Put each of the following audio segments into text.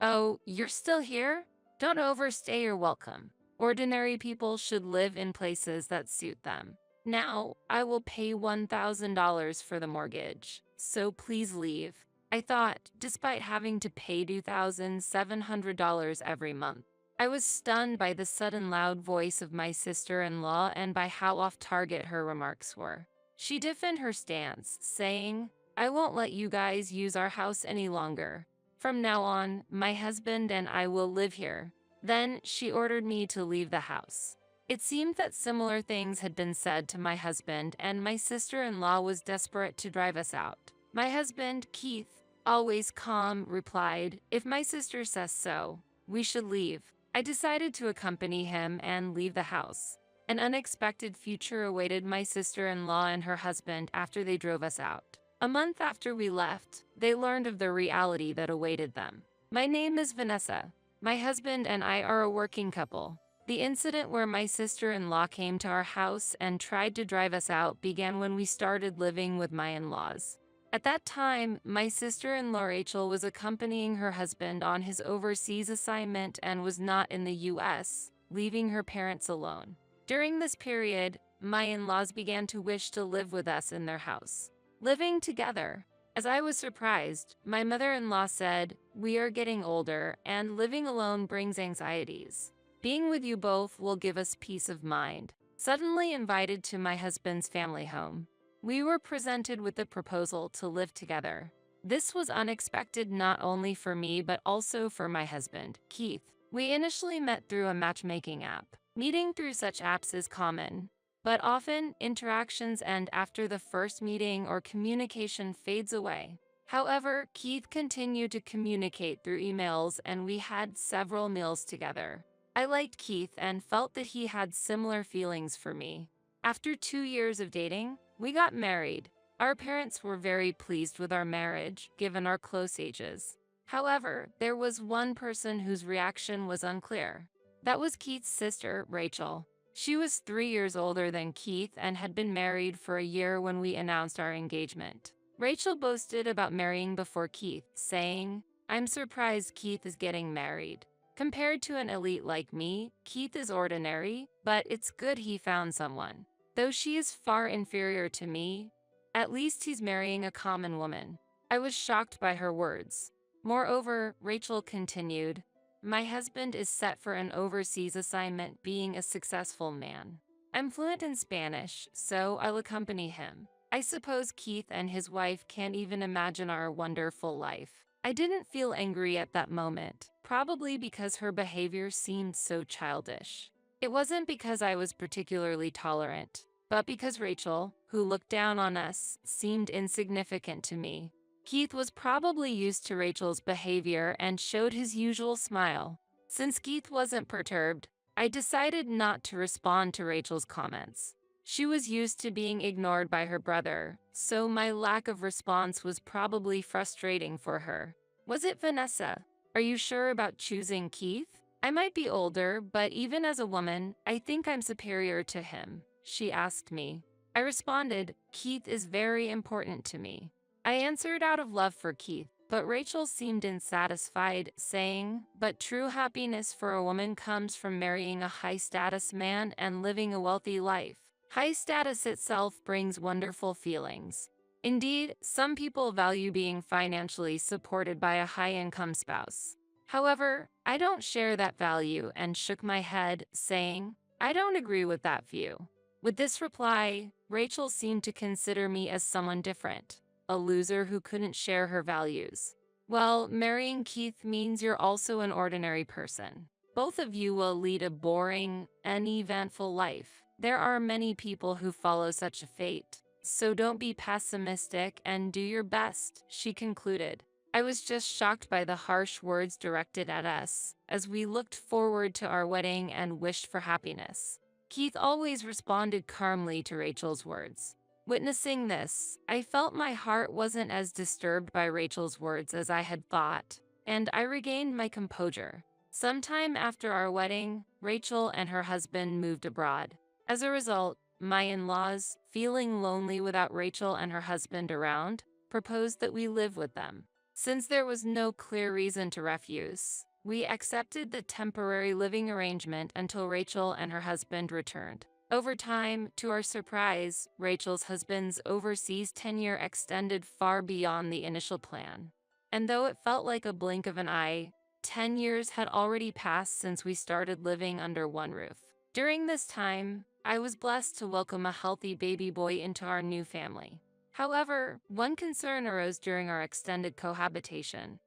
Oh, you're still here? Don't overstay your welcome. Ordinary people should live in places that suit them. Now, I will pay $1,000 for the mortgage, so please leave. I thought, despite having to pay $2,700 every month. I was stunned by the sudden loud voice of my sister-in-law and by how off-target her remarks were. She stiffened her stance, saying, I won't let you guys use our house any longer. From now on, my husband and I will live here. Then she ordered me to leave the house. It seemed that similar things had been said to my husband, and my sister-in-law was desperate to drive us out. My husband, Keith, always calm, replied, If my sister says so, we should leave. I decided to accompany him and leave the house. An unexpected future awaited my sister-in-law and her husband after they drove us out. A month after we left, they learned of the reality that awaited them. My name is Vanessa. My husband and I are a working couple. The incident where my sister-in-law came to our house and tried to drive us out began when we started living with my in-laws. At that time, my sister-in-law Rachel was accompanying her husband on his overseas assignment and was not in the US, leaving her parents alone. During this period, my in-laws began to wish to live with us in their house. Living together. As I was surprised, my mother-in-law said, We are getting older, and living alone brings anxieties. Being with you both will give us peace of mind. Suddenly invited to my husband's family home, we were presented with the proposal to live together. This was unexpected not only for me but also for my husband, Keith. We initially met through a matchmaking app. Meeting through such apps is common, but often interactions end after the first meeting or communication fades away. However, Keith continued to communicate through emails and we had several meals together. I liked Keith and felt that he had similar feelings for me. After 2 years of dating, we got married. Our parents were very pleased with our marriage, given our close ages. However, there was one person whose reaction was unclear. That was Keith's sister, Rachel. She was 3 years older than Keith and had been married for a year when we announced our engagement. Rachel boasted about marrying before Keith, saying, I'm surprised Keith is getting married. Compared to an elite like me, Keith is ordinary, but it's good he found someone. Though she is far inferior to me, at least he's marrying a common woman. I was shocked by her words. Moreover, Rachel continued, My husband is set for an overseas assignment being a successful man. I'm fluent in Spanish, so I'll accompany him. I suppose Keith and his wife can't even imagine our wonderful life. I didn't feel angry at that moment, probably because her behavior seemed so childish. It wasn't because I was particularly tolerant, but because Rachel, who looked down on us, seemed insignificant to me. Keith was probably used to Rachel's behavior and showed his usual smile. Since Keith wasn't perturbed, I decided not to respond to Rachel's comments. She was used to being ignored by her brother, so my lack of response was probably frustrating for her. Was it Vanessa? Are you sure about choosing Keith? I might be older, but even as a woman, I think I'm superior to him, she asked me. I responded, Keith is very important to me. I answered out of love for Keith, but Rachel seemed unsatisfied, saying, But true happiness for a woman comes from marrying a high-status man and living a wealthy life. High status itself brings wonderful feelings. Indeed, some people value being financially supported by a high-income spouse. However, I don't share that value and shook my head, saying, I don't agree with that view. With this reply, Rachel seemed to consider me as someone different, a loser who couldn't share her values. Well, marrying Keith means you're also an ordinary person. Both of you will lead a boring, uneventful life. There are many people who follow such a fate, so don't be pessimistic and do your best, she concluded. I was just shocked by the harsh words directed at us, as we looked forward to our wedding and wished for happiness. Keith always responded calmly to Rachel's words. Witnessing this, I felt my heart wasn't as disturbed by Rachel's words as I had thought, and I regained my composure. Sometime after our wedding, Rachel and her husband moved abroad. As a result, my in-laws, feeling lonely without Rachel and her husband around, proposed that we live with them. Since there was no clear reason to refuse, we accepted the temporary living arrangement until Rachel and her husband returned. Over time, to our surprise, Rachel's husband's overseas tenure extended far beyond the initial plan. And though it felt like a blink of an eye, 10 years had already passed since we started living under one roof. During this time, I was blessed to welcome a healthy baby boy into our new family. However, one concern arose during our extended cohabitation: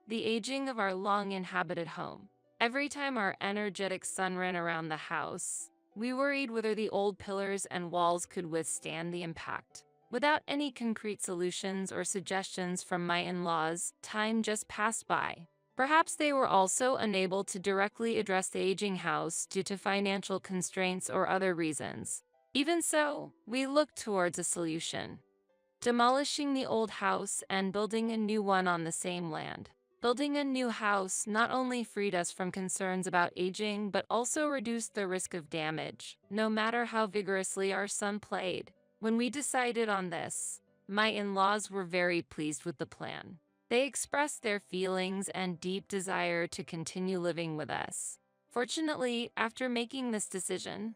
the aging of our long-inhabited home. Every time our energetic son ran around the house, we worried whether the old pillars and walls could withstand the impact. Without any concrete solutions or suggestions from my in-laws, time just passed by. Perhaps they were also unable to directly address the aging house due to financial constraints or other reasons. Even so, we looked towards a solution: demolishing the old house and building a new one on the same land. Building a new house not only freed us from concerns about aging, but also reduced the risk of damage, no matter how vigorously our son played. When we decided on this, my in-laws were very pleased with the plan. They expressed their feelings and deep desire to continue living with us. Fortunately, after making this decision,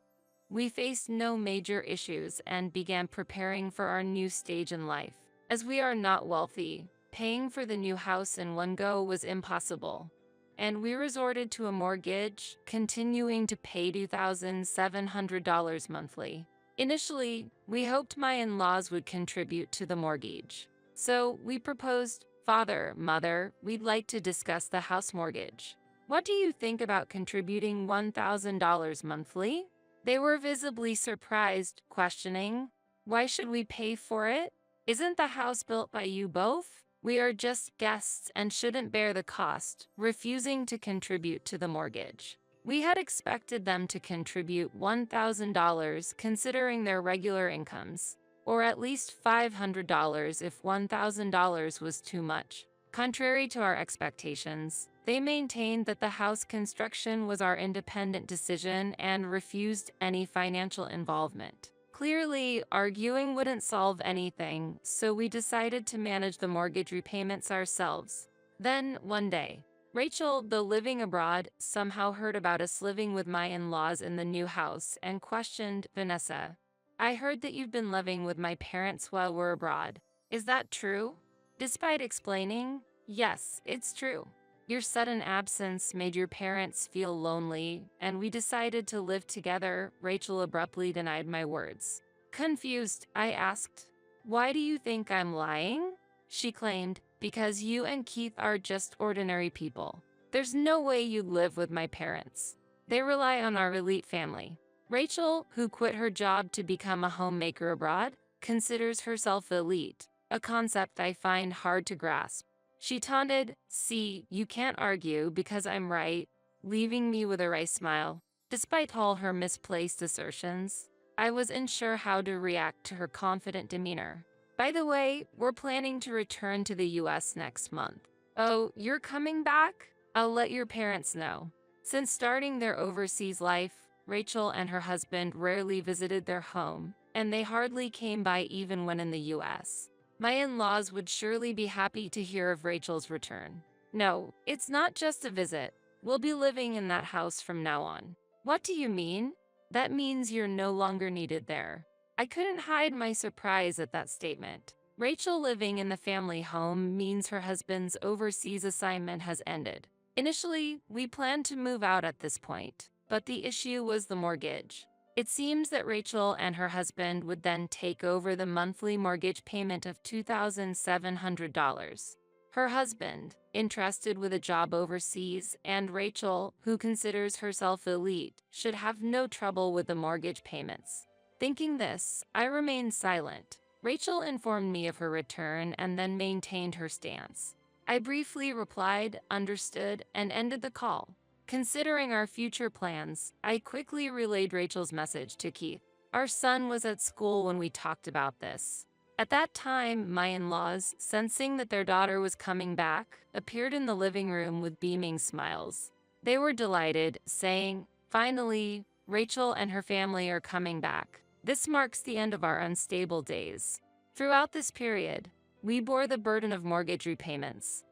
we faced no major issues and began preparing for our new stage in life. As we are not wealthy, paying for the new house in one go was impossible, and we resorted to a mortgage, continuing to pay $2,700 monthly. Initially, we hoped my in-laws would contribute to the mortgage. So we proposed, "Father, Mother, we'd like to discuss the house mortgage. What do you think about contributing $1,000 monthly?" They were visibly surprised, questioning, "Why should we pay for it? Isn't the house built by you both? We are just guests and shouldn't bear the cost," refusing to contribute to the mortgage. We had expected them to contribute $1,000 considering their regular incomes, or at least $500 if $1,000 was too much. Contrary to our expectations, they maintained that the house construction was our independent decision and refused any financial involvement. Clearly, arguing wouldn't solve anything, so we decided to manage the mortgage repayments ourselves. Then, one day, Rachel, though living abroad, somehow heard about us living with my in-laws in the new house and questioned, "Vanessa, I heard that you've been living with my parents while we're abroad. Is that true?" Despite explaining, "Yes, it's true. Your sudden absence made your parents feel lonely, and we decided to live together," Rachel abruptly denied my words. Confused, I asked, "Why do you think I'm lying?" She claimed, "Because you and Keith are just ordinary people. There's no way you'd live with my parents. They rely on our elite family." Rachel, who quit her job to become a homemaker abroad, considers herself elite, a concept I find hard to grasp. She taunted, "See, you can't argue because I'm right," leaving me with a wry smile. Despite all her misplaced assertions, I was unsure how to react to her confident demeanor. "By the way, we're planning to return to the US next month." "Oh, you're coming back? I'll let your parents know." Since starting their overseas life, Rachel and her husband rarely visited their home, and they hardly came by even when in the US. My in-laws would surely be happy to hear of Rachel's return. "No, it's not just a visit. We'll be living in that house from now on." "What do you mean?" "That means you're no longer needed there." I couldn't hide my surprise at that statement. Rachel living in the family home means her husband's overseas assignment has ended. Initially, we planned to move out at this point, but the issue was the mortgage. It seems that Rachel and her husband would then take over the monthly mortgage payment of $2,700. Her husband, interested with a job overseas, and Rachel, who considers herself elite, should have no trouble with the mortgage payments. Thinking this, I remained silent. Rachel informed me of her return and then maintained her stance. I briefly replied, understood, and ended the call. Considering our future plans, I quickly relayed Rachel's message to Keith. Our son was at school when we talked about this. At that time, my in-laws, sensing that their daughter was coming back, appeared in the living room with beaming smiles. They were delighted, saying, "Finally, Rachel and her family are coming back. This marks the end of our unstable days." Throughout this period, we bore the burden of mortgage repayments.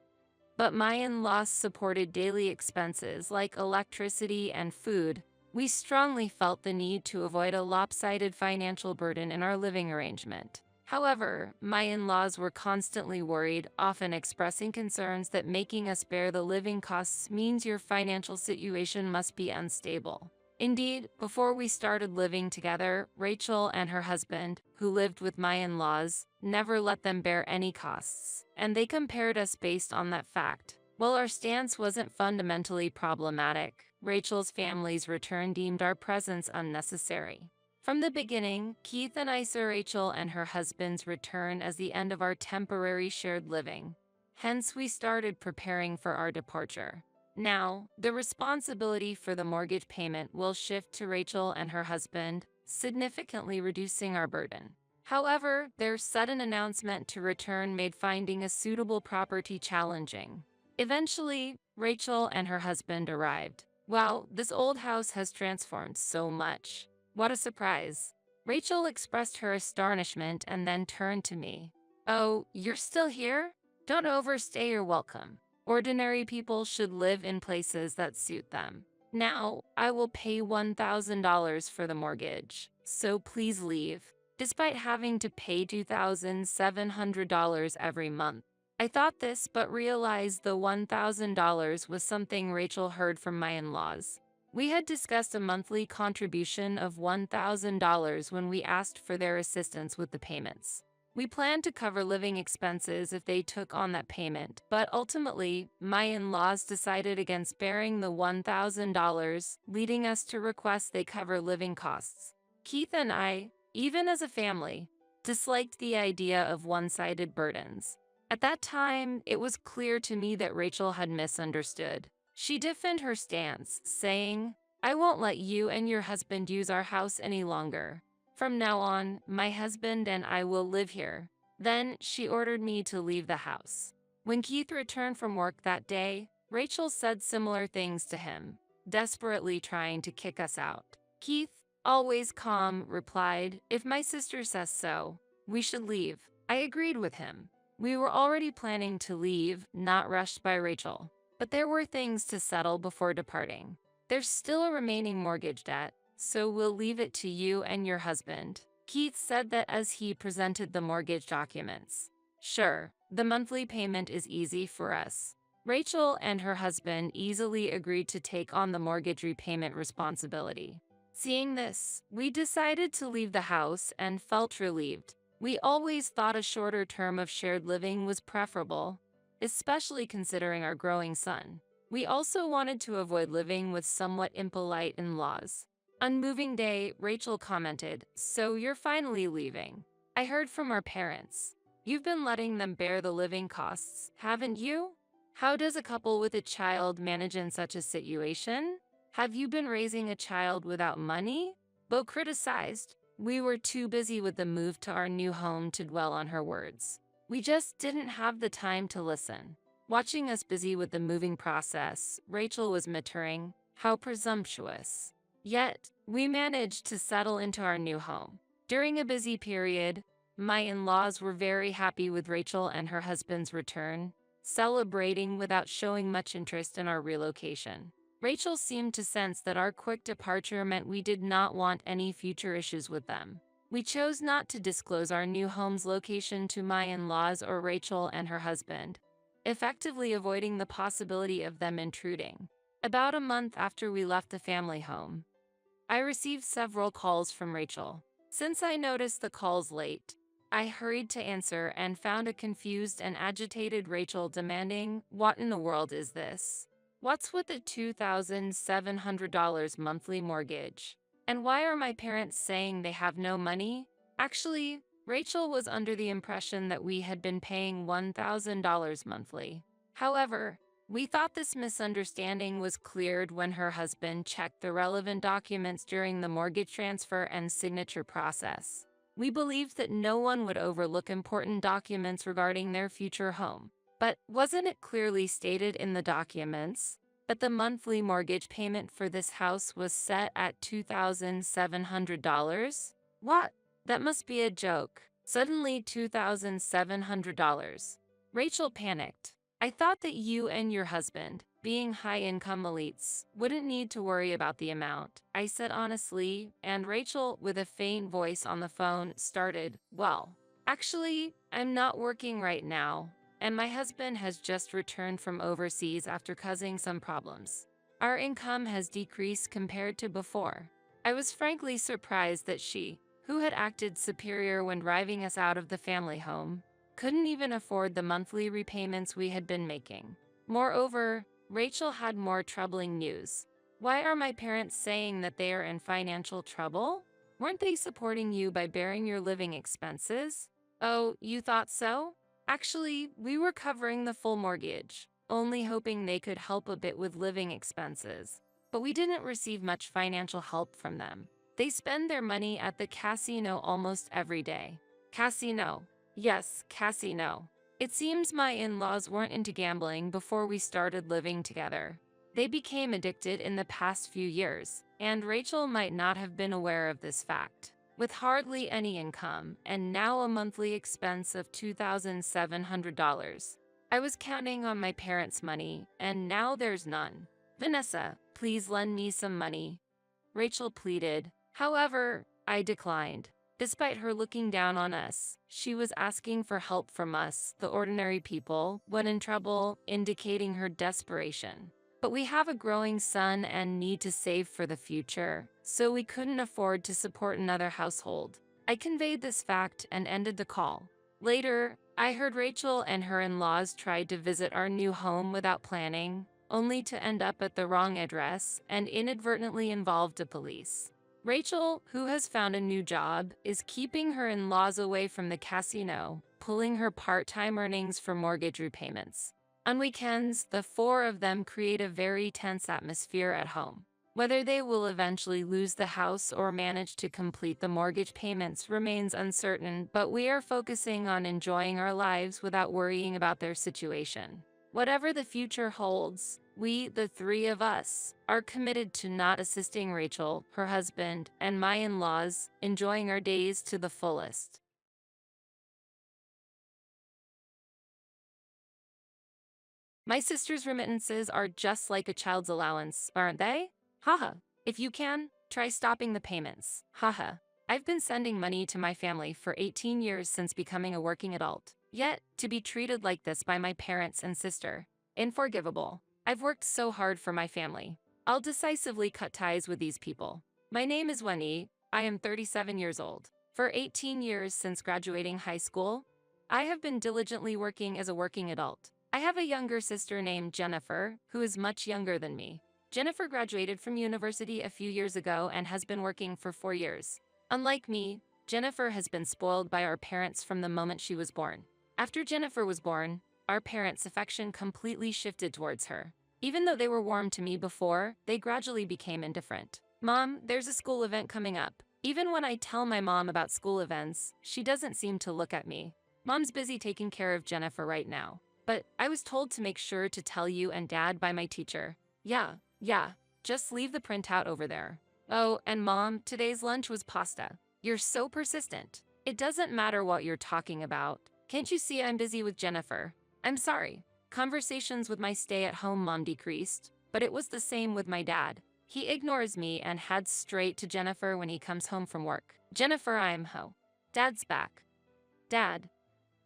But my in-laws supported daily expenses like electricity and food. We strongly felt the need to avoid a lopsided financial burden in our living arrangement. However, my in-laws were constantly worried, often expressing concerns that making us bear the living costs means your financial situation must be unstable. Indeed, before we started living together, Rachel and her husband, who lived with my in-laws, never let them bear any costs, and they compared us based on that fact. While our stance wasn't fundamentally problematic, Rachel's family's return deemed our presence unnecessary. From the beginning, Keith and I saw Rachel and her husband's return as the end of our temporary shared living. Hence, we started preparing for our departure. Now, the responsibility for the mortgage payment will shift to Rachel and her husband, significantly reducing our burden. However, their sudden announcement to return made finding a suitable property challenging. Eventually, Rachel and her husband arrived. Wow, this old house has transformed so much. What a surprise. Rachel expressed her astonishment and then turned to me. Oh, you're still here? Don't overstay your welcome. Ordinary people should live in places that suit them. Now, I will pay $1,000 for the mortgage, so please leave. Despite having to pay $2,700 every month. I thought this but realized the $1,000 was something Rachel heard from my in-laws. We had discussed a monthly contribution of $1,000 when we asked for their assistance with the payments. We planned to cover living expenses if they took on that payment, but ultimately, my in-laws decided against bearing the $1,000, leading us to request they cover living costs. Keith and I, even as a family, disliked the idea of one-sided burdens. At that time, it was clear to me that Rachel had misunderstood. She defended her stance, saying, "I won't let you and your husband use our house any longer. From now on, my husband and I will live here." Then she ordered me to leave the house. When Keith returned from work that day, Rachel said similar things to him, desperately trying to kick us out. Keith, always calm, replied, "If my sister says so, we should leave." I agreed with him. We were already planning to leave, not rushed by Rachel. But there were things to settle before departing. There's still a remaining mortgage debt, so we'll leave it to you and your husband. Keith said that as he presented the mortgage documents. Sure, the monthly payment is easy for us. Rachel and her husband easily agreed to take on the mortgage repayment responsibility. Seeing this, we decided to leave the house and felt relieved. We always thought a shorter term of shared living was preferable, especially considering our growing son. We also wanted to avoid living with somewhat impolite in-laws. On moving day, Rachel commented, "So you're finally leaving. I heard from our parents. You've been letting them bear the living costs, haven't you? How does a couple with a child manage in such a situation? Have you been raising a child without money?" Bo criticized. We were too busy with the move to our new home to dwell on her words. We just didn't have the time to listen. Watching us busy with the moving process, Rachel was muttering, "How presumptuous." Yet, we managed to settle into our new home. During a busy period, my in-laws were very happy with Rachel and her husband's return, celebrating without showing much interest in our relocation. Rachel seemed to sense that our quick departure meant we did not want any future issues with them. We chose not to disclose our new home's location to my in-laws or Rachel and her husband, effectively avoiding the possibility of them intruding. About a month after we left the family home, I received several calls from Rachel. Since I noticed the calls late, I hurried to answer and found a confused and agitated Rachel demanding, "What in the world is this? What's with the $2,700 monthly mortgage? And why are my parents saying they have no money?" Actually, Rachel was under the impression that we had been paying $1,000 monthly. However, we thought this misunderstanding was cleared when her husband checked the relevant documents during the mortgage transfer and signature process. We believed that no one would overlook important documents regarding their future home. But wasn't it clearly stated in the documents that the monthly mortgage payment for this house was set at $2,700? What? That must be a joke. Suddenly $2,700. Rachel panicked. I thought that you and your husband, being high-income elites, wouldn't need to worry about the amount, I said honestly, and Rachel, with a faint voice on the phone, started, well, actually, I'm not working right now, and my husband has just returned from overseas after causing some problems. Our income has decreased compared to before. I was frankly surprised that she, who had acted superior when driving us out of the family home, couldn't even afford the monthly repayments we had been making. Moreover, Rachel had more troubling news. Why are my parents saying that they are in financial trouble? Weren't they supporting you by bearing your living expenses? Oh, you thought so? Actually, we were covering the full mortgage, only hoping they could help a bit with living expenses. But we didn't receive much financial help from them. They spend their money at the casino almost every day. Casino. Yes, casino. It seems my in-laws weren't into gambling before we started living together. They became addicted in the past few years, and Rachel might not have been aware of this fact. With hardly any income, and now a monthly expense of $2,700. I was counting on my parents' money, and now there's none. Vanessa, please lend me some money, Rachel pleaded. However, I declined. Despite her looking down on us, she was asking for help from us, the ordinary people, when in trouble, indicating her desperation. But we have a growing son and need to save for the future, so we couldn't afford to support another household. I conveyed this fact and ended the call. Later, I heard Rachel and her in-laws tried to visit our new home without planning, only to end up at the wrong address and inadvertently involved the police. Rachel, who has found a new job, is keeping her in-laws away from the casino, pulling her part-time earnings for mortgage repayments. On weekends, the four of them create a very tense atmosphere at home. Whether they will eventually lose the house or manage to complete the mortgage payments remains uncertain, but we are focusing on enjoying our lives without worrying about their situation. Whatever the future holds, we, the three of us, are committed to not assisting Rachel, her husband, and my in-laws, enjoying our days to the fullest. My sister's remittances are just like a child's allowance, aren't they? Haha. If you can, try stopping the payments. Haha. I've been sending money to my family for 18 years since becoming a working adult. Yet, to be treated like this by my parents and sister, unforgivable. I've worked so hard for my family. I'll decisively cut ties with these people. My name is Wendy. I am 37 years old. For 18 years since graduating high school, I have been diligently working as a working adult. I have a younger sister named Jennifer, who is much younger than me. Jennifer graduated from university a few years ago and has been working for 4 years. Unlike me, Jennifer has been spoiled by our parents from the moment she was born. After Jennifer was born, our parents' affection completely shifted towards her. Even though they were warm to me before, they gradually became indifferent. Mom, there's a school event coming up. Even when I tell my mom about school events, she doesn't seem to look at me. Mom's busy taking care of Jennifer right now. But I was told to make sure to tell you and Dad by my teacher. Yeah, just leave the printout over there. Oh, and Mom, today's lunch was pasta. You're so persistent. It doesn't matter what you're talking about. Can't you see I'm busy with Jennifer? I'm sorry. Conversations with my stay-at-home mom decreased, but it was the same with my dad. He ignores me and heads straight to Jennifer when he comes home from work. Jennifer, I'm ho. Dad's back. Dad.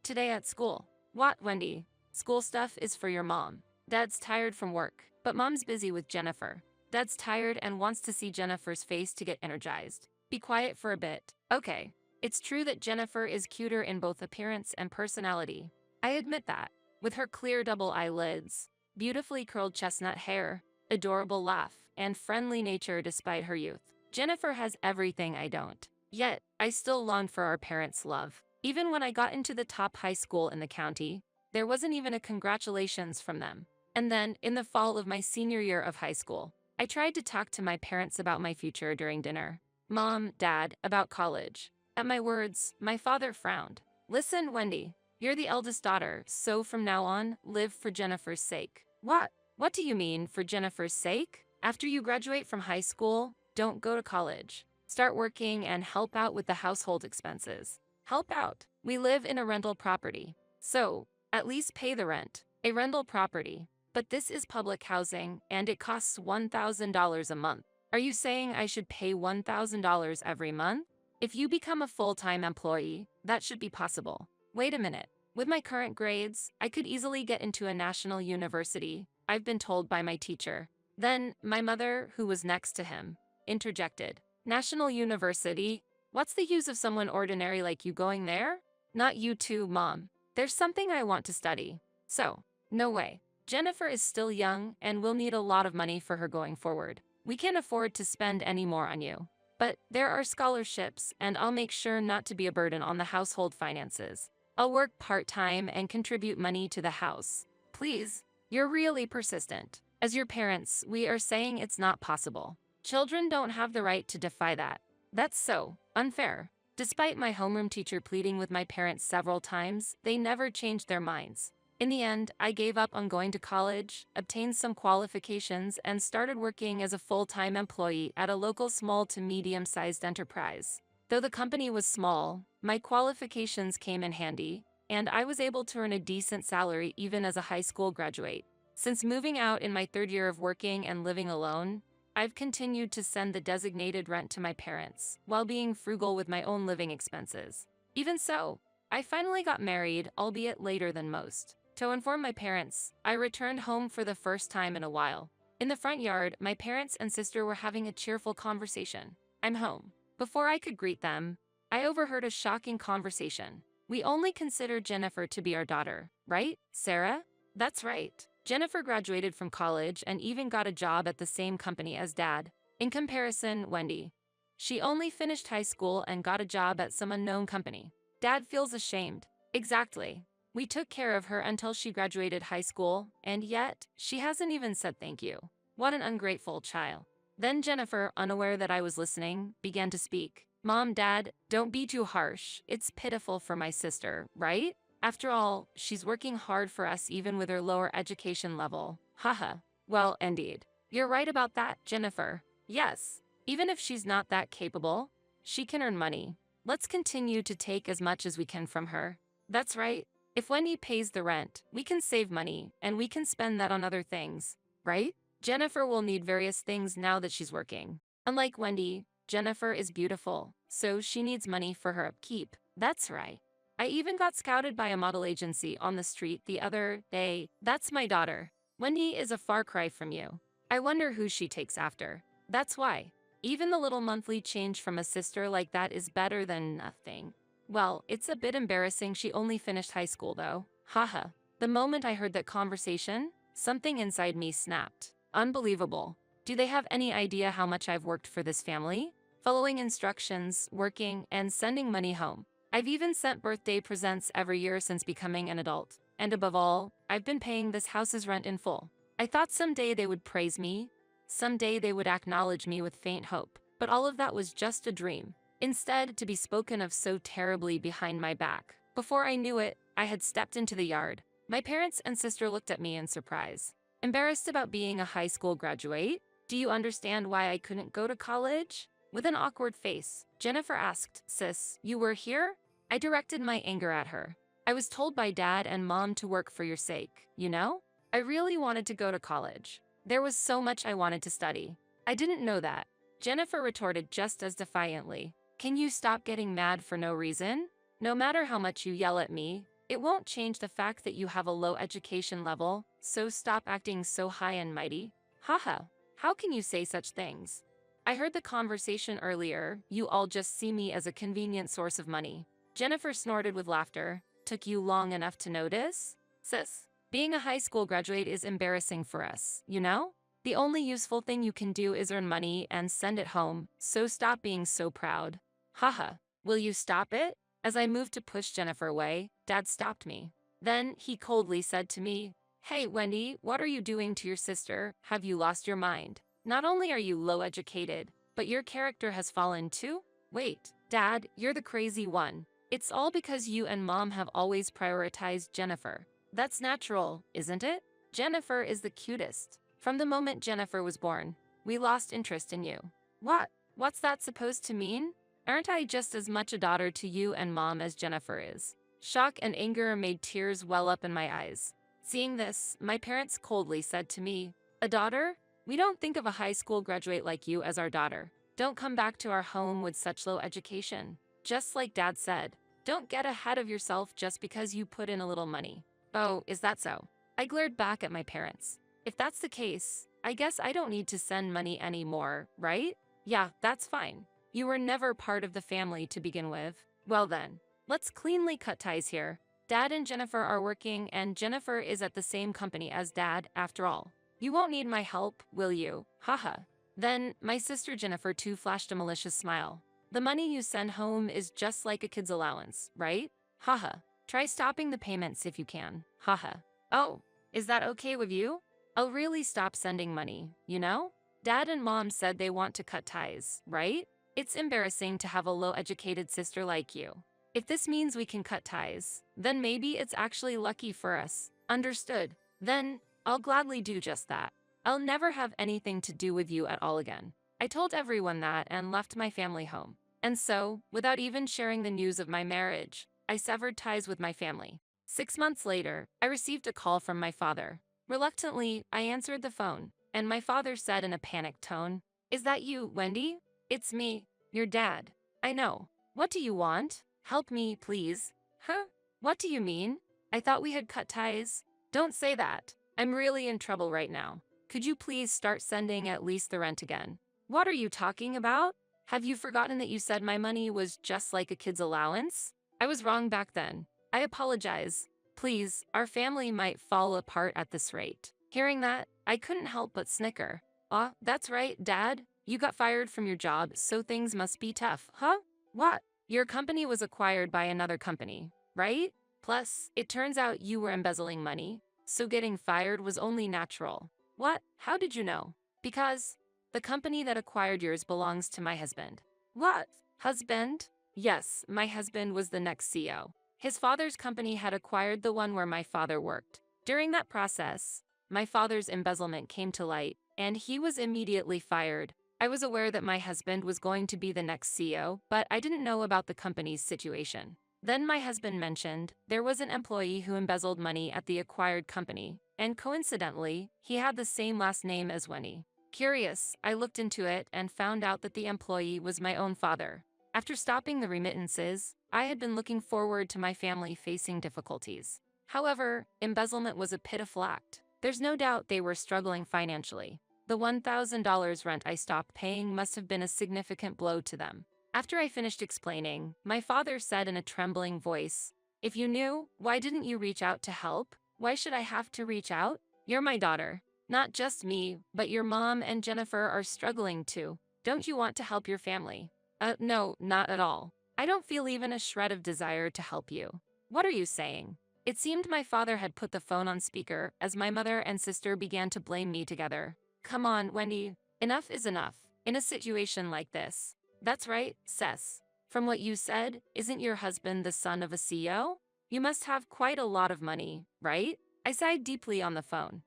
Today at school. What, Wendy? School stuff is for your mom. Dad's tired from work, but Mom's busy with Jennifer. Dad's tired and wants to see Jennifer's face to get energized. Be quiet for a bit. Okay. It's true that Jennifer is cuter in both appearance and personality. I admit that. With her clear double eyelids, beautifully curled chestnut hair, adorable laugh, and friendly nature despite her youth, Jennifer has everything I don't. Yet, I still long for our parents' love. Even when I got into the top high school in the county, there wasn't even a congratulations from them. And then, in the fall of my senior year of high school, I tried to talk to my parents about my future during dinner. Mom, Dad, about college. At my words, my father frowned. Listen, Wendy, you're the eldest daughter, so from now on, live for Jennifer's sake. What? What do you mean, for Jennifer's sake? After you graduate from high school, don't go to college. Start working and help out with the household expenses. Help out. We live in a rental property. So, at least pay the rent. A rental property. But this is public housing, and it costs $1,000 a month. Are you saying I should pay $1,000 every month? If you become a full-time employee, that should be possible. Wait a minute. With my current grades, I could easily get into a national university, I've been told by my teacher. Then, my mother, who was next to him, interjected. National university? What's the use of someone ordinary like you going there? Not you too, Mom. There's something I want to study. So, no way. Jennifer is still young and will need a lot of money for her going forward. We can't afford to spend any more on you. But there are scholarships, and I'll make sure not to be a burden on the household finances. I'll work part-time and contribute money to the house. Please, you're really persistent. As your parents, we are saying it's not possible. Children don't have the right to defy that. That's so unfair. Despite my homeroom teacher pleading with my parents several times, they never changed their minds. In the end, I gave up on going to college, obtained some qualifications, and started working as a full-time employee at a local small to medium-sized enterprise. Though the company was small, my qualifications came in handy, and I was able to earn a decent salary even as a high school graduate. Since moving out in my third year of working and living alone, I've continued to send the designated rent to my parents, while being frugal with my own living expenses. Even so, I finally got married, albeit later than most. To inform my parents, I returned home for the first time in a while. In the front yard, my parents and sister were having a cheerful conversation. I'm home. Before I could greet them, I overheard a shocking conversation. We only consider Jennifer to be our daughter, right, Sarah? That's right. Jennifer graduated from college and even got a job at the same company as Dad. In comparison, Wendy. She only finished high school and got a job at some unknown company. Dad feels ashamed. Exactly. We took care of her until she graduated high school, and yet, she hasn't even said thank you. What an ungrateful child. Then Jennifer, unaware that I was listening, began to speak. Mom, Dad, don't be too harsh. It's pitiful for my sister, right? After all, she's working hard for us even with her lower education level. Haha. Well, indeed. You're right about that, Jennifer. Yes. Even if she's not that capable, she can earn money. Let's continue to take as much as we can from her. That's right. If Wendy pays the rent, we can save money, and we can spend that on other things, right? Jennifer will need various things now that she's working. Unlike Wendy, Jennifer is beautiful, so she needs money for her upkeep. That's right. I even got scouted by a model agency on the street the other day. That's my daughter. Wendy is a far cry from you. I wonder who she takes after. That's why. Even the little monthly change from a sister like that is better than nothing. Well, it's a bit embarrassing she only finished high school though. Haha. The moment I heard that conversation, something inside me snapped. Unbelievable. Do they have any idea how much I've worked for this family? Following instructions, working, and sending money home. I've even sent birthday presents every year since becoming an adult. And above all, I've been paying this house's rent in full. I thought someday they would praise me. Someday they would acknowledge me with faint hope. But all of that was just a dream. Instead, to be spoken of so terribly behind my back. Before I knew it, I had stepped into the yard. My parents and sister looked at me in surprise. Embarrassed about being a high school graduate? Do you understand why I couldn't go to college? With an awkward face, Jennifer asked, Sis, you were here? I directed my anger at her. I was told by Dad and Mom to work for your sake, you know? I really wanted to go to college. There was so much I wanted to study. I didn't know that. Jennifer retorted just as defiantly. Can you stop getting mad for no reason? No matter how much you yell at me, it won't change the fact that you have a low education level, so stop acting so high and mighty. Haha, how can you say such things? I heard the conversation earlier, you all just see me as a convenient source of money. Jennifer snorted with laughter. Took you long enough to notice? Sis, being a high school graduate is embarrassing for us, you know? The only useful thing you can do is earn money and send it home, so stop being so proud. Haha, will you stop it? As I moved to push Jennifer away, Dad stopped me. Then he coldly said to me, Hey Wendy, what are you doing to your sister? Have you lost your mind? Not only are you low educated, but your character has fallen too? Wait, Dad, you're the crazy one. It's all because you and Mom have always prioritized Jennifer. That's natural, isn't it? Jennifer is the cutest. From the moment Jennifer was born, we lost interest in you. What? What's that supposed to mean? Aren't I just as much a daughter to you and mom as Jennifer is? Shock and anger made tears well up in my eyes. Seeing this, my parents coldly said to me, "A daughter? We don't think of a high school graduate like you as our daughter. Don't come back to our home with such low education." Just like Dad said, don't get ahead of yourself just because you put in a little money. Oh, is that so? I glared back at my parents. If that's the case, I guess I don't need to send money anymore, right? Yeah, that's fine. You were never part of the family to begin with. Well then, let's cleanly cut ties here. Dad and Jennifer are working, and Jennifer is at the same company as Dad, after all. You won't need my help, will you? Haha. Then, my sister Jennifer too flashed a malicious smile. The money you send home is just like a kid's allowance, right? Haha. Try stopping the payments if you can. Haha. Oh, is that okay with you? I'll really stop sending money, you know? Dad and Mom said they want to cut ties, right? It's embarrassing to have a low-educated sister like you. If this means we can cut ties, then maybe it's actually lucky for us. Understood. Then, I'll gladly do just that. I'll never have anything to do with you at all again. I told everyone that and left my family home. And so, without even sharing the news of my marriage, I severed ties with my family. 6 months later, I received a call from my father. Reluctantly, I answered the phone, and my father said in a panicked tone, "Is that you, Wendy?" "It's me, your dad." "I know. What do you want? Help me, please." "Huh? What do you mean? I thought we had cut ties." "Don't say that. I'm really in trouble right now. Could you please start sending at least the rent again?" "What are you talking about? Have you forgotten that you said my money was just like a kid's allowance?" "I was wrong back then. I apologize. Please, our family might fall apart at this rate." Hearing that, I couldn't help but snicker. "Ah, that's right, Dad. You got fired from your job, so things must be tough, huh? What? Your company was acquired by another company, right? Plus, it turns out you were embezzling money, so getting fired was only natural." "What? How did you know?" "Because the company that acquired yours belongs to my husband." "What? Husband?" "Yes, my husband was the next CEO. His father's company had acquired the one where my father worked. During that process, my father's embezzlement came to light, and he was immediately fired. I was aware that my husband was going to be the next CEO, but I didn't know about the company's situation. Then my husband mentioned there was an employee who embezzled money at the acquired company, and coincidentally, he had the same last name as Winnie. Curious, I looked into it and found out that the employee was my own father. After stopping the remittances, I had been looking forward to my family facing difficulties. However, embezzlement was a pitiful act. There's no doubt they were struggling financially. The $1,000 rent I stopped paying must have been a significant blow to them. After I finished explaining, my father said in a trembling voice, "If you knew, why didn't you reach out to help? Why should I have to reach out? You're my daughter. Not just me, but your mom and Jennifer are struggling too. Don't you want to help your family?" No, not at all. I don't feel even a shred of desire to help you." "What are you saying?" It seemed my father had put the phone on speaker as my mother and sister began to blame me together. "Come on, Wendy. Enough is enough. In a situation like this." "That's right, Cess. From what you said, isn't your husband the son of a CEO? You must have quite a lot of money, right?" I sighed deeply on the phone.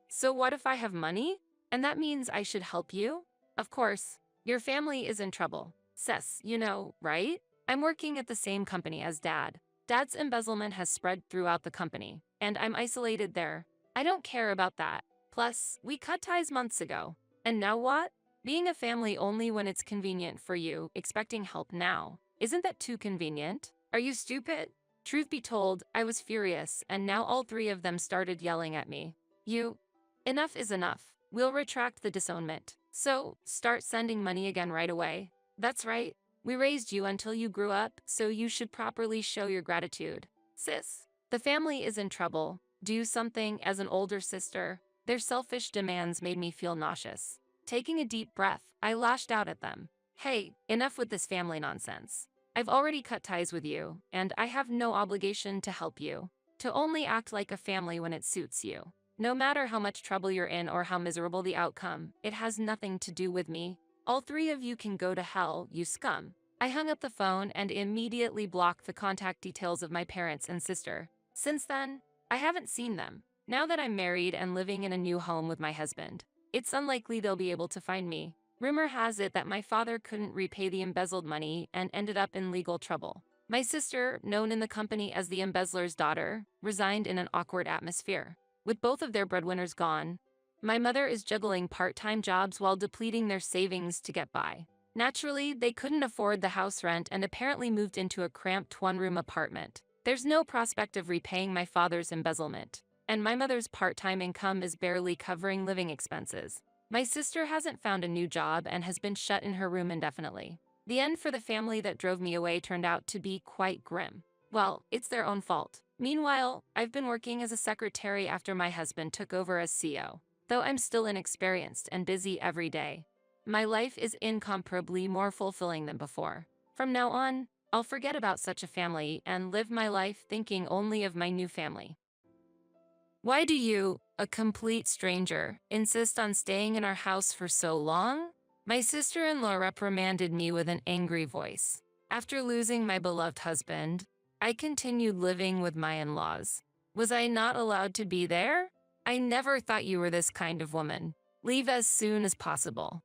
So what if I have money? And that means I should help you?" "Of course. Your family is in trouble. Cess, you know, right? I'm working at the same company as Dad. Dad's embezzlement has spread throughout the company, and I'm isolated there. I don't care about that. Plus, we cut ties months ago. And now what? Being a family only when it's convenient for you, expecting help now. Isn't that too convenient? Are you stupid?" Truth be told, I was furious, and now all three of them started yelling at me. Enough is enough. We'll retract the disownment. So, start sending money again right away." "That's right. We raised you until you grew up, so you should properly show your gratitude." "Sis, the family is in trouble. Do something as an older sister." Their selfish demands made me feel nauseous. Taking a deep breath, I lashed out at them. "Hey, enough with this family nonsense. I've already cut ties with you, and I have no obligation to help you. To only act like a family when it suits you. No matter how much trouble you're in or how miserable the outcome, it has nothing to do with me. All three of you can go to hell, you scum." I hung up the phone and immediately blocked the contact details of my parents and sister. Since then, I haven't seen them. Now that I'm married and living in a new home with my husband, it's unlikely they'll be able to find me. Rumor has it that my father couldn't repay the embezzled money and ended up in legal trouble. My sister, known in the company as the embezzler's daughter, resigned in an awkward atmosphere. With both of their breadwinners gone, my mother is juggling part-time jobs while depleting their savings to get by. Naturally, they couldn't afford the house rent and apparently moved into a cramped one-room apartment. There's no prospect of repaying my father's embezzlement, and my mother's part-time income is barely covering living expenses. My sister hasn't found a new job and has been shut in her room indefinitely. The end for the family that drove me away turned out to be quite grim. Well, it's their own fault. Meanwhile, I've been working as a secretary after my husband took over as CEO. Though I'm still inexperienced and busy every day, my life is incomparably more fulfilling than before. From now on, I'll forget about such a family and live my life thinking only of my new family. Why do you, a complete stranger, insist on staying in our house for so long? My sister-in-law reprimanded me with an angry voice. After losing my beloved husband, I continued living with my in-laws. Was I not allowed to be there? I never thought you were this kind of woman. Leave as soon as possible.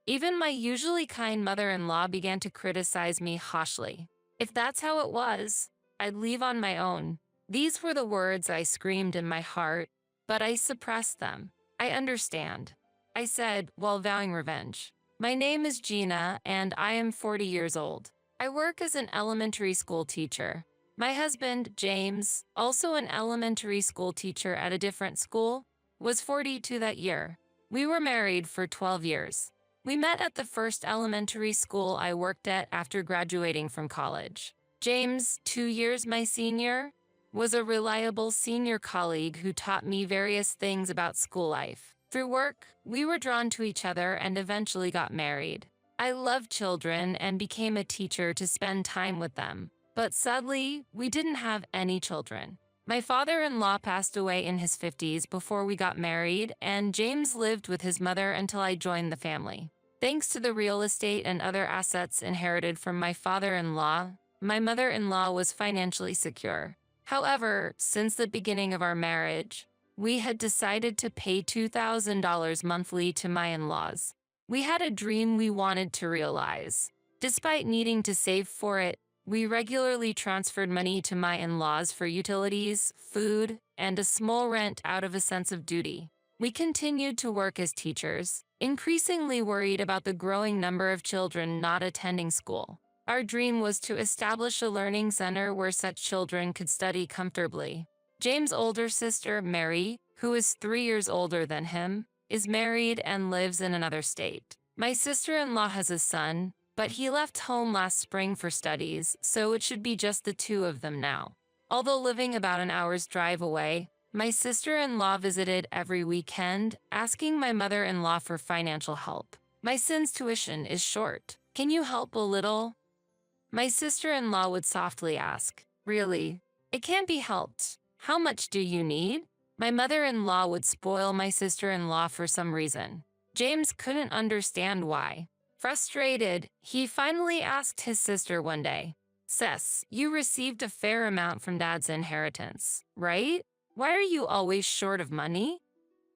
Even my usually kind mother-in-law began to criticize me harshly. If that's how it was, I'd leave on my own. These were the words I screamed in my heart, but I suppressed them. I understand, I said while vowing revenge. My name is Gina, and I am 40 years old. I work as an elementary school teacher. My husband, James, also an elementary school teacher at a different school, was 42 that year. We were married for 12 years. We met at the first elementary school I worked at after graduating from college. James, 2 years my senior, was a reliable senior colleague who taught me various things about school life. Through work, we were drawn to each other and eventually got married. I loved children and became a teacher to spend time with them. But sadly, we didn't have any children. My father-in-law passed away in his 50s before we got married, and James lived with his mother until I joined the family. Thanks to the real estate and other assets inherited from my father-in-law, my mother-in-law was financially secure. However, since the beginning of our marriage, we had decided to pay $2,000 monthly to my in-laws. We had a dream we wanted to realize. Despite needing to save for it, we regularly transferred money to my in-laws for utilities, food, and a small rent out of a sense of duty. We continued to work as teachers, increasingly worried about the growing number of children not attending school. Our dream was to establish a learning center where such children could study comfortably. James' older sister, Mary, who is 3 years older than him, is married and lives in another state. My sister-in-law has a son, but he left home last spring for studies, so it should be just the two of them now. Although living about an hour's drive away, my sister-in-law visited every weekend, asking my mother-in-law for financial help. My son's tuition is short. Can you help a little? My sister-in-law would softly ask, "Really? It can't be helped. How much do you need?" My mother-in-law would spoil my sister-in-law for some reason. James couldn't understand why. Frustrated, he finally asked his sister one day, "Sis, you received a fair amount from Dad's inheritance, right? Why are you always short of money?"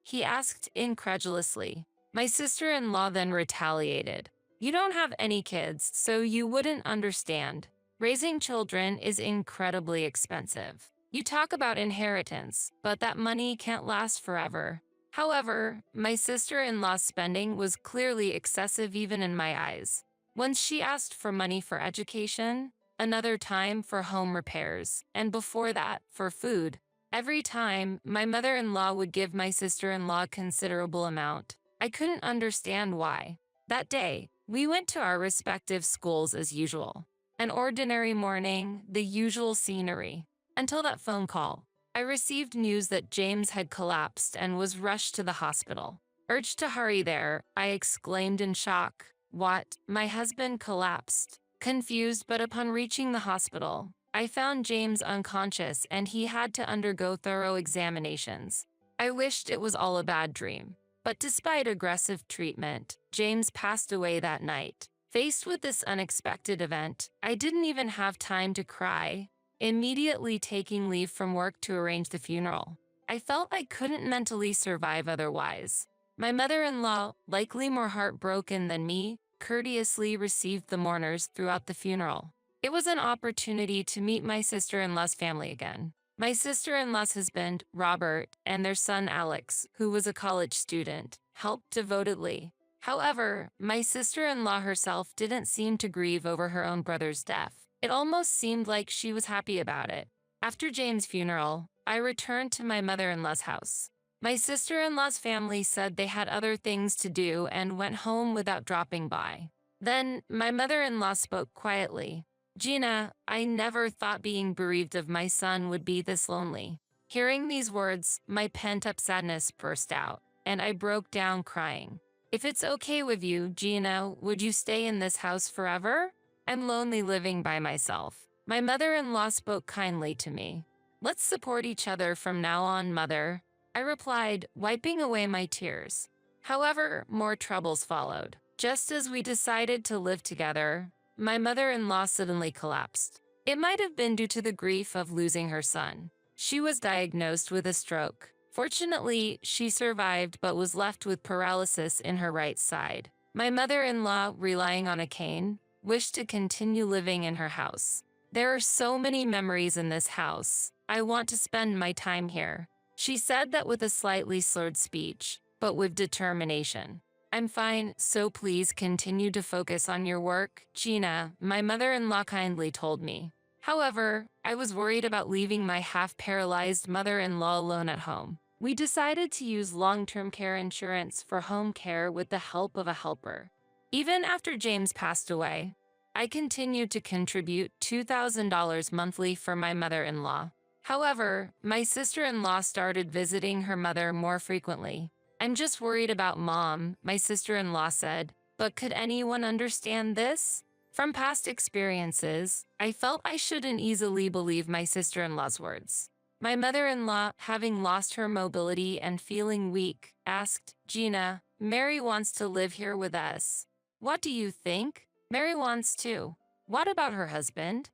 He asked incredulously. My sister-in-law then retaliated. "You don't have any kids, so you wouldn't understand. Raising children is incredibly expensive. You talk about inheritance, but that money can't last forever." However, my sister-in-law's spending was clearly excessive even in my eyes. Once she asked for money for education, another time for home repairs, and before that, for food. Every time, my mother-in-law would give my sister-in-law a considerable amount. I couldn't understand why. That day, we went to our respective schools as usual. An ordinary morning, the usual scenery. Until that phone call. I received news that James had collapsed and was rushed to the hospital. Urged to hurry there, I exclaimed in shock, "What? My husband collapsed?" Confused, but upon reaching the hospital, I found James unconscious and he had to undergo thorough examinations. I wished it was all a bad dream. But despite aggressive treatment, James passed away that night. Faced with this unexpected event, I didn't even have time to cry, immediately taking leave from work to arrange the funeral. I felt I couldn't mentally survive otherwise. My mother-in-law, likely more heartbroken than me, courteously received the mourners throughout the funeral. It was an opportunity to meet my sister-in-law's family again. My sister-in-law's husband, Robert, and their son, Alex, who was a college student, helped devotedly. However, my sister-in-law herself didn't seem to grieve over her own brother's death. It almost seemed like she was happy about it. After James' funeral, I returned to my mother-in-law's house. My sister-in-law's family said they had other things to do and went home without dropping by. Then, my mother-in-law spoke quietly. "Gina, I never thought being bereaved of my son would be this lonely." Hearing these words, my pent-up sadness burst out, and I broke down crying. "If it's okay with you, Gina, would you stay in this house forever? I'm lonely living by myself." My mother-in-law spoke kindly to me. "Let's support each other from now on, mother," I replied, wiping away my tears. However, more troubles followed. Just as we decided to live together, my mother-in-law suddenly collapsed. It might have been due to the grief of losing her son. She was diagnosed with a stroke. Fortunately, she survived but was left with paralysis in her right side. My mother-in-law, relying on a cane, wished to continue living in her house. "There are so many memories in this house. I want to spend my time here." She said that with a slightly slurred speech, but with determination. "I'm fine, so please continue to focus on your work, Gina," my mother-in-law kindly told me. However, I was worried about leaving my half-paralyzed mother-in-law alone at home. We decided to use long-term care insurance for home care with the help of a helper. Even after James passed away, I continued to contribute $2,000 monthly for my mother-in-law. However, my sister-in-law started visiting her mother more frequently. "I'm just worried about Mom," my sister-in-law said. "But could anyone understand this?" From past experiences, I felt I shouldn't easily believe my sister-in-law's words. My mother-in-law, having lost her mobility and feeling weak, asked, "Gina, Mary wants to live here with us. What do you think?" "Mary wants to. What about her husband?"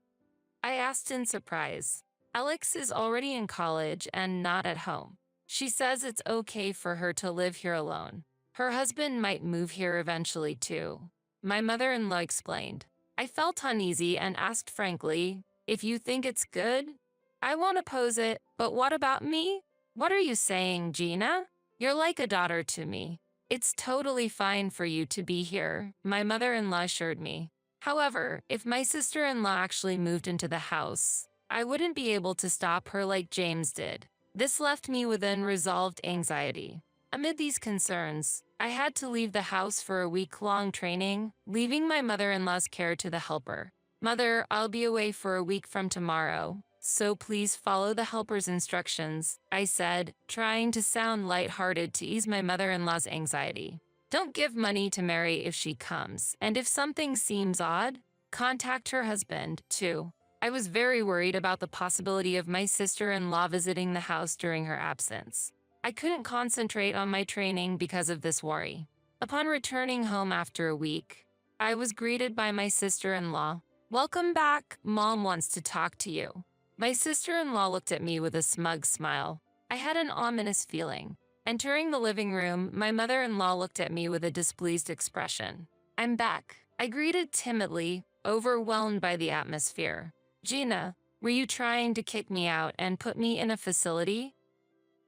I asked in surprise. "Alex is already in college and not at home. She says it's okay for her to live here alone. Her husband might move here eventually too," my mother-in-law explained. I felt uneasy and asked frankly, "If you think it's good, I won't oppose it, but what about me?" "What are you saying, Gina? You're like a daughter to me. It's totally fine for you to be here," my mother-in-law assured me. However, if my sister-in-law actually moved into the house, I wouldn't be able to stop her like James did. This left me with unresolved anxiety. Amid these concerns, I had to leave the house for a week-long training, leaving my mother-in-law's care to the helper. "Mother, I'll be away for a week from tomorrow, so please follow the helper's instructions," I said, trying to sound lighthearted to ease my mother-in-law's anxiety. "Don't give money to Mary if she comes, and if something seems odd, contact her husband, too." I was very worried about the possibility of my sister-in-law visiting the house during her absence. I couldn't concentrate on my training because of this worry. Upon returning home after a week, I was greeted by my sister-in-law. "Welcome back, Mom wants to talk to you." My sister-in-law looked at me with a smug smile. I had an ominous feeling. Entering the living room, my mother-in-law looked at me with a displeased expression. "I'm back," I greeted timidly, overwhelmed by the atmosphere. "Gina, were you trying to kick me out and put me in a facility?"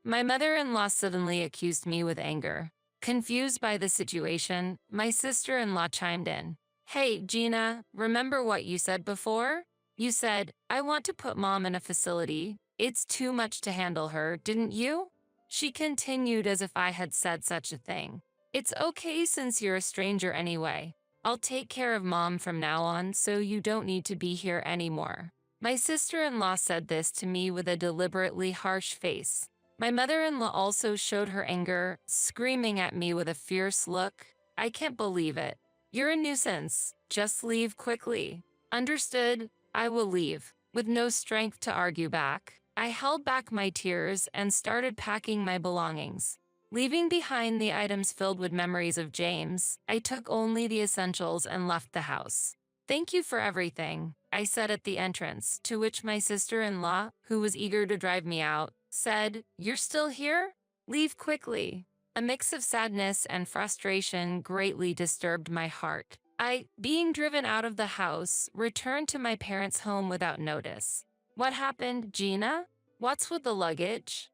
My mother-in-law suddenly accused me with anger. Confused by the situation, my sister-in-law chimed in. "Hey, Gina, remember what you said before? You said, 'I want to put Mom in a facility. It's too much to handle her,' didn't you?" She continued as if I had said such a thing. "It's okay since you're a stranger anyway. I'll take care of Mom from now on so you don't need to be here anymore." My sister-in-law said this to me with a deliberately harsh face. My mother-in-law also showed her anger, screaming at me with a fierce look. "I can't believe it. You're a nuisance. Just leave quickly." "Understood, I will leave." With no strength to argue back, I held back my tears and started packing my belongings. Leaving behind the items filled with memories of James, I took only the essentials and left the house. "Thank you for everything," I said at the entrance, to which my sister-in-law, who was eager to drive me out, said, "You're still here? Leave quickly." A mix of sadness and frustration greatly disturbed my heart. Being driven out of the house, returned to my parents' home without notice. What happened, Gina? What's with the luggage?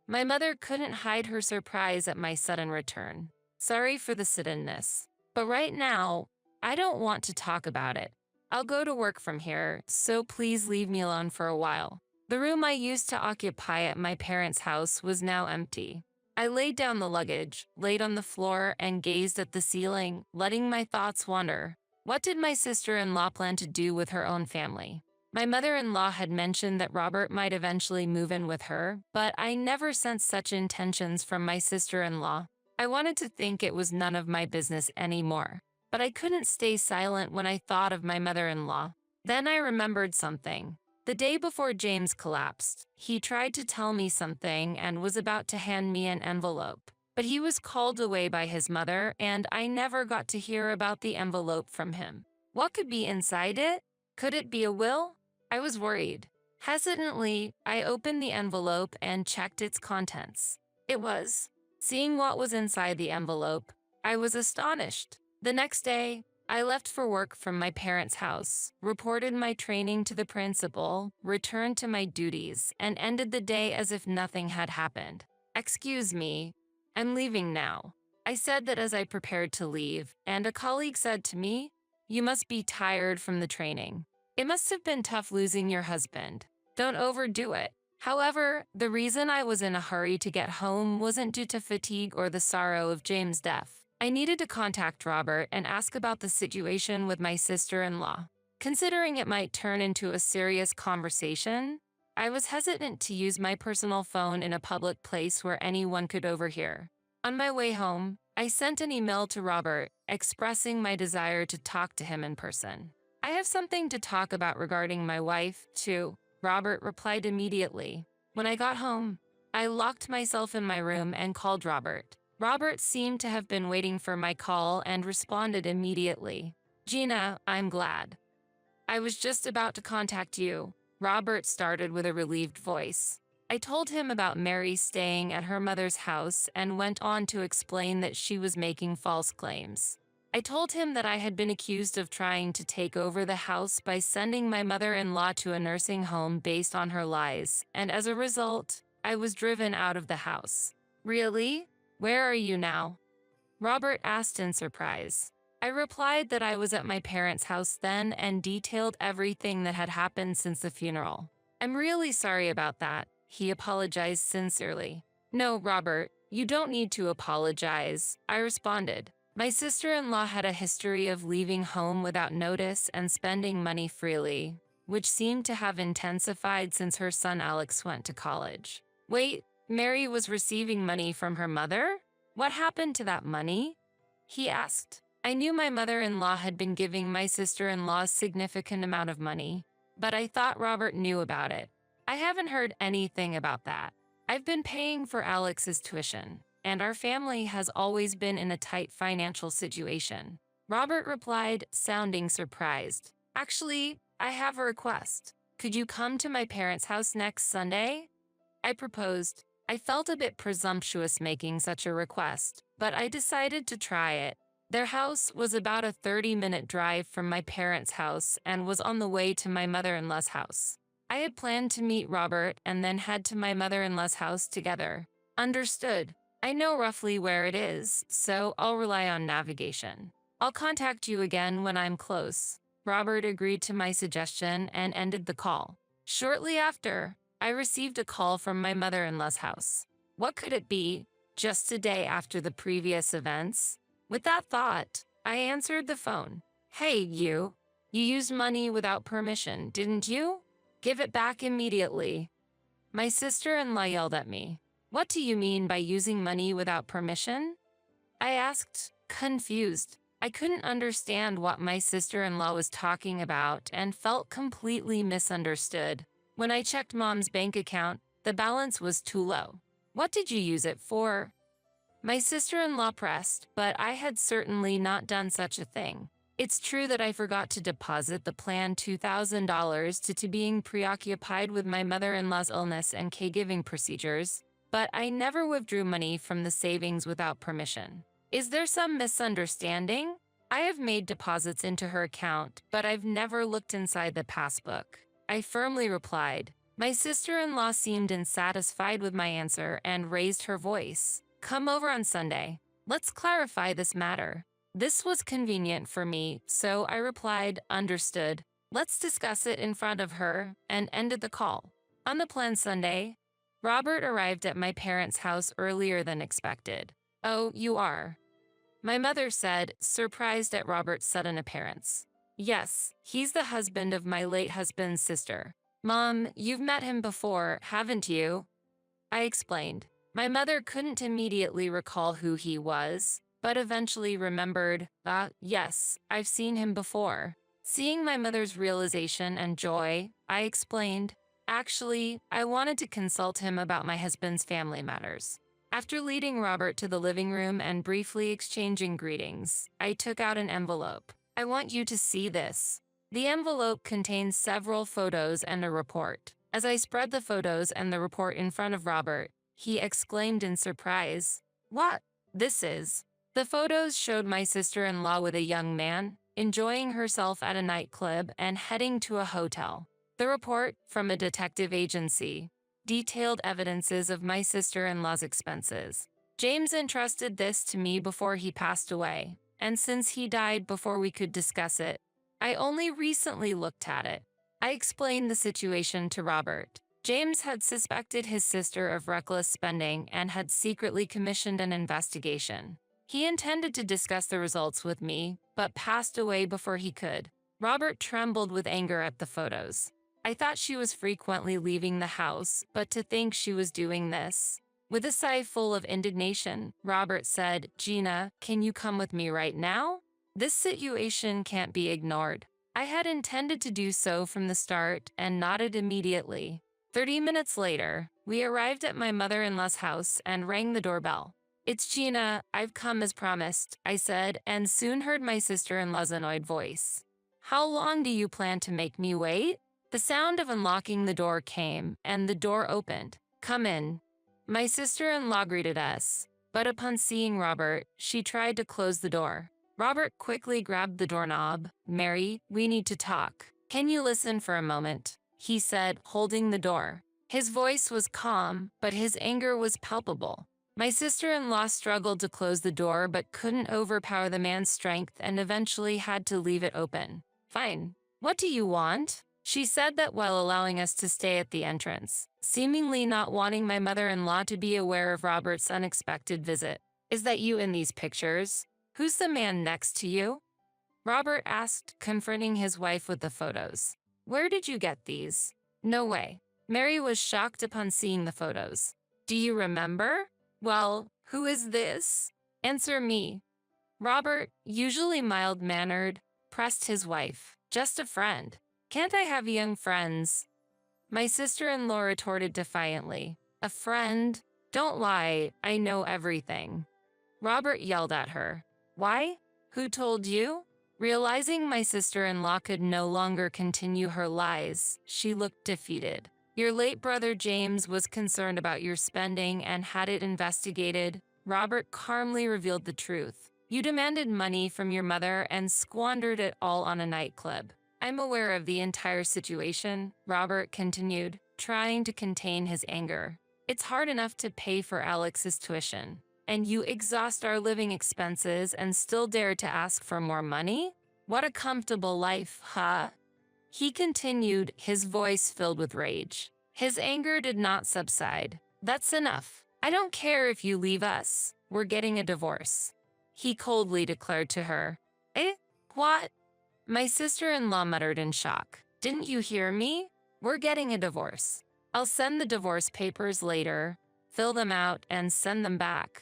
My mother couldn't hide her surprise at my sudden return. Sorry for the suddenness, but right now, I don't want to talk about it. I'll go to work from here, so please leave me alone for a while. The room I used to occupy at my parents' house was now empty. I laid down the luggage, laid on the floor, and gazed at the ceiling, letting my thoughts wander. What did my sister-in-law plan to do with her own family? My mother-in-law had mentioned that Robert might eventually move in with her, but I never sensed such intentions from my sister-in-law. I wanted to think it was none of my business anymore, but I couldn't stay silent when I thought of my mother-in-law. Then I remembered something. The day before James collapsed, he tried to tell me something and was about to hand me an envelope. But he was called away by his mother, and I never got to hear about the envelope from him. What could be inside it? Could it be a will? I was worried. Hesitantly, I opened the envelope and checked its contents. It was. Seeing what was inside the envelope, I was astonished. The next day, I left for work from my parents' house, reported my training to the principal, returned to my duties, and ended the day as if nothing had happened. Excuse me, I'm leaving now. I said that as I prepared to leave, and a colleague said to me, "You must be tired from the training. It must have been tough losing your husband. Don't overdo it." However, the reason I was in a hurry to get home wasn't due to fatigue or the sorrow of James' death. I needed to contact Robert and ask about the situation with my sister-in-law. Considering it might turn into a serious conversation, I was hesitant to use my personal phone in a public place where anyone could overhear. On my way home, I sent an email to Robert expressing my desire to talk to him in person. "I have something to talk about regarding my wife, too," Robert replied immediately. When I got home, I locked myself in my room and called Robert. Robert seemed to have been waiting for my call and responded immediately. "Gina, I'm glad. I was just about to contact you," Robert started with a relieved voice. I told him about Mary staying at her mother's house and went on to explain that she was making false claims. I told him that I had been accused of trying to take over the house by sending my mother-in-law to a nursing home based on her lies, and as a result, I was driven out of the house. "Really? Where are you now?" Robert asked in surprise. I replied that I was at my parents' house then and detailed everything that had happened since the funeral. "I'm really sorry about that," he apologized sincerely. "No, Robert, you don't need to apologize," I responded. My sister-in-law had a history of leaving home without notice and spending money freely, which seemed to have intensified since her son Alex went to college. "Wait, Mary was receiving money from her mother? What happened to that money?" he asked. I knew my mother-in-law had been giving my sister-in-law a significant amount of money, but I thought Robert knew about it. "I haven't heard anything about that. I've been paying for Alex's tuition, and our family has always been in a tight financial situation." Robert replied, sounding surprised. "Actually, I have a request. Could you come to my parents' house next Sunday?" I proposed. I felt a bit presumptuous making such a request, but I decided to try it. Their house was about a 30-minute drive from my parents' house and was on the way to my mother-in-law's house. I had planned to meet Robert and then head to my mother-in-law's house together. "Understood. I know roughly where it is, so I'll rely on navigation. I'll contact you again when I'm close." Robert agreed to my suggestion and ended the call. Shortly after, I received a call from my mother-in-law's house. What could it be, just a day after the previous events? With that thought, I answered the phone. "Hey, you. You used money without permission, didn't you? Give it back immediately." My sister-in-law yelled at me. "What do you mean by using money without permission?" I asked, confused. I couldn't understand what my sister-in-law was talking about and felt completely misunderstood. When I checked Mom's bank account, the balance was too low. "What did you use it for?" My sister-in-law pressed, but I had certainly not done such a thing. It's true that I forgot to deposit the planned $2,000 to being preoccupied with my mother-in-law's illness and caregiving procedures, but I never withdrew money from the savings without permission. Is there some misunderstanding? I have made deposits into her account, but I've never looked inside the passbook. I firmly replied. My sister-in-law seemed unsatisfied with my answer and raised her voice. Come over on Sunday. Let's clarify this matter. This was convenient for me, so I replied, understood. Let's discuss it in front of her, and ended the call. On the planned Sunday, Robert arrived at my parents' house earlier than expected. Oh, you are? My mother said, surprised at Robert's sudden appearance. Yes, he's the husband of my late husband's sister. Mom, you've met him before, haven't you? I explained. My mother couldn't immediately recall who he was, but eventually remembered, yes, I've seen him before. Seeing my mother's realization and joy, I explained, actually, I wanted to consult him about my husband's family matters. After leading Robert to the living room and briefly exchanging greetings, I took out an envelope. I want you to see this. The envelope contains several photos and a report. As I spread the photos and the report in front of Robert, he exclaimed in surprise, "What? This is?" The photos showed my sister-in-law with a young man, enjoying herself at a nightclub and heading to a hotel. The report, from a detective agency, detailed evidences of my sister-in-law's expenses. James entrusted this to me before he passed away, and since he died before we could discuss it, I only recently looked at it. I explained the situation to Robert. James had suspected his sister of reckless spending and had secretly commissioned an investigation. He intended to discuss the results with me, but passed away before he could. Robert trembled with anger at the photos. I thought she was frequently leaving the house, but to think she was doing this. With a sigh full of indignation, Robert said, Gina, can you come with me right now? This situation can't be ignored. I had intended to do so from the start and nodded immediately. 30 minutes later, we arrived at my mother-in-law's house and rang the doorbell. It's Gina, I've come as promised, I said, and soon heard my sister-in-law's annoyed voice. How long do you plan to make me wait? The sound of unlocking the door came, and the door opened. Come in. My sister-in-law greeted us, but upon seeing Robert, she tried to close the door. Robert quickly grabbed the doorknob. Mary, we need to talk. Can you listen for a moment? He said, holding the door. His voice was calm, but his anger was palpable. My sister-in-law struggled to close the door but couldn't overpower the man's strength and eventually had to leave it open. Fine. What do you want? She said that while allowing us to stay at the entrance, seemingly not wanting my mother-in-law to be aware of Robert's unexpected visit. Is that you in these pictures? Who's the man next to you? Robert asked, confronting his wife with the photos. Where did you get these? No way. Mary was shocked upon seeing the photos. Do you remember? Well, who is this? Answer me. Robert, usually mild-mannered, pressed his wife. Just a friend. Can't I have young friends? My sister-in-law retorted defiantly. A friend? Don't lie, I know everything. Robert yelled at her. Why? Who told you? Realizing my sister-in-law could no longer continue her lies, she looked defeated. Your late brother James was concerned about your spending and had it investigated. Robert calmly revealed the truth. You demanded money from your mother and squandered it all on a nightclub. I'm aware of the entire situation, Robert continued, trying to contain his anger. It's hard enough to pay for Alex's tuition, and you exhaust our living expenses and still dare to ask for more money? What a comfortable life, huh? He continued, his voice filled with rage. His anger did not subside. That's enough. I don't care if you leave us. We're getting a divorce. He coldly declared to her. What? My sister-in-law muttered in shock. Didn't you hear me? We're getting a divorce. I'll send the divorce papers later, fill them out, and send them back.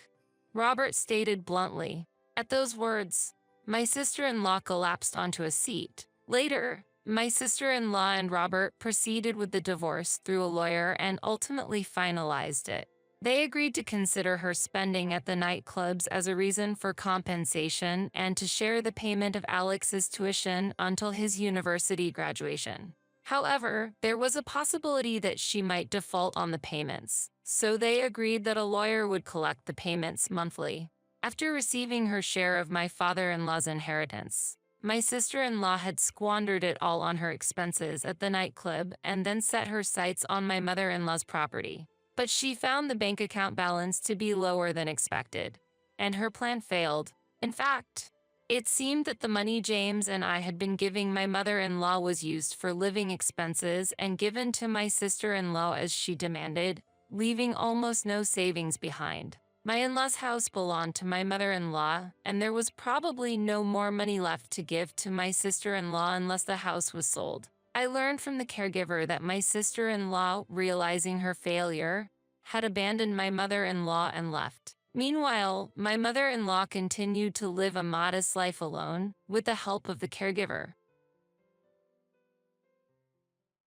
Robert stated bluntly. At those words, my sister-in-law collapsed onto a seat. Later, my sister-in-law and Robert proceeded with the divorce through a lawyer and ultimately finalized it. They agreed to consider her spending at the nightclubs as a reason for compensation and to share the payment of Alex's tuition until his university graduation. However, there was a possibility that she might default on the payments, so they agreed that a lawyer would collect the payments monthly. After receiving her share of my father-in-law's inheritance, my sister-in-law had squandered it all on her expenses at the nightclub and then set her sights on my mother-in-law's property. But she found the bank account balance to be lower than expected, and her plan failed. In fact, it seemed that the money James and I had been giving my mother-in-law was used for living expenses and given to my sister-in-law as she demanded, leaving almost no savings behind. My in-laws' house belonged to my mother-in-law, and there was probably no more money left to give to my sister-in-law unless the house was sold. I learned from the caregiver that my sister-in-law, realizing her failure, had abandoned my mother-in-law and left. Meanwhile, my mother-in-law continued to live a modest life alone, with the help of the caregiver.